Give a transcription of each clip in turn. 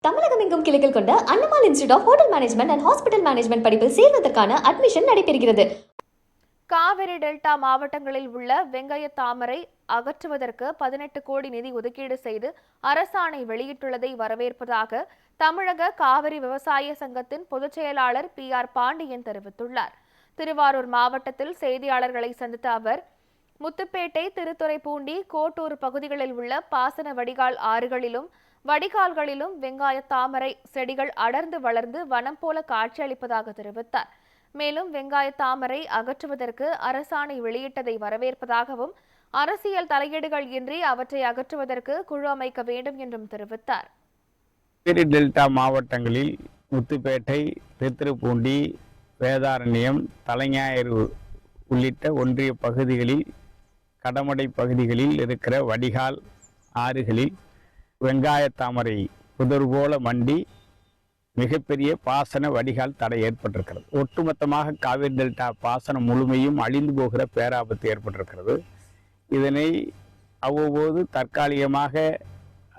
தமிழகம் எங்கும் கிளைகள் கொண்ட Annamalai institute of hotel management and hospital management படிப்பில் சேர்வதற்கான அட்மிஷன் நடைபெறுகிறது. காவிரி டெல்டா மாவட்டங்களில் உள்ள வெங்காய தாமரை அகற்றுவதற்கு 18 கோடி நிதி ஒதுக்கீடு செய்து அரசாணை வெளியிட்டுள்ளதை வரவேற்பதாக தமிழக காவிரி விவசாய சங்கத்தின் பொதுச் செயலாளர் PR பாண்டியன் தெரிவித்துள்ளார். திருவாரூர் மாவட்டத்தில் செய்தியாளர்களை சந்தித்த அவர், முத்துப்பேட்டை, திருத்துறைப்பூண்டி, கோட்டூர் பகுதிகளில் உள்ள பாசன வடிகால் ஆறுகளிலும் வடிகால்களிலும் வெங்காய தாமரை செடிகள் அடர்ந்து வளர்ந்து வனம் போல காட்சியளிப்பதாக தெரிவித்தார். மேலும் வெங்காய தாமரை அகற்றுவதற்கு அரசாணை வெளியிட்டதை வரவேற்பதாகவும் அரசியல் தலையீடுகள் இன்றி அவற்றை அகற்றுவதற்கு குழு அமைக்க வேண்டும் என்றும் தெரிவித்தார். டெல்டா மாவட்டங்களில் முத்துப்பேட்டை, திருத்துறைப்பூண்டி, வேதாரண்யம், தலைஞாயிறு உள்ளிட்ட ஒன்றிய பகுதிகளில், கடமடை பகுதிகளில் இருக்கிற வடிகால் ஆறுகளில் வெங்காய தாமரை புதர் போல மண்டி மிகப்பெரிய பாசன வடிகால் தடை ஏற்பட்டிருக்கிறது. ஒட்டுமொத்தமாக காவிரி டெல்டா பாசனம் முழுமையும் அழிந்து போகிற பேராபத்து ஏற்பட்டிருக்கிறது. இதனை அவ்வப்போது தற்காலிகமாக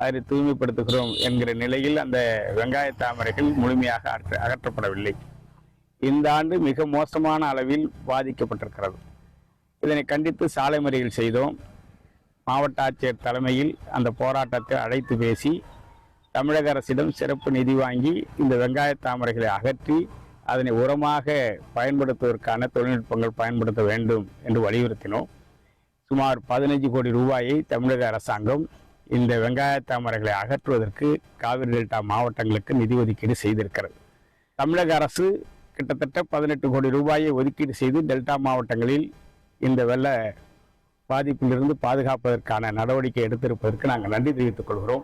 அதை தூய்மைப்படுத்துகிறோம் என்கிற நிலையில் அந்த வெங்காய தாமரைகள் முழுமையாக அகற்றப்படவில்லை. இந்த ஆண்டு மிக மோசமான அளவில் பாதிக்கப்பட்டிருக்கிறது. இதனை கண்டித்து சாலை மறியல் செய்தோம். மாவட்ட ஆட்சியர் தலைமையில் அந்த போராட்டத்தை அழைத்து பேசி தமிழக அரசிடம் சிறப்பு நிதி வாங்கி இந்த வெங்காய தாமரைகளை அகற்றி அதனை உரமாக பயன்படுத்துவதற்கான தொழில்நுட்பங்கள் பயன்படுத்த வேண்டும் என்று வலியுறுத்தினோம். சுமார் 15 கோடி ரூபாயை தமிழக அரசாங்கம் இந்த வெங்காய தாமரைகளை அகற்றுவதற்கு காவிரி டெல்டா மாவட்டங்களுக்கு நிதி ஒதுக்கீடு செய்திருக்கிறது. தமிழக அரசு கிட்டத்தட்ட 18 கோடி ரூபாயை ஒதுக்கீடு செய்து டெல்டா மாவட்டங்களில் இந்த வெள்ள பாதிப்பிலிருந்து பாதுகாப்பதற்கான நடவடிக்கை எடுத்திருப்பதற்கு நாங்கள் நன்றி தெரிவித்துக் கொள்கிறோம்.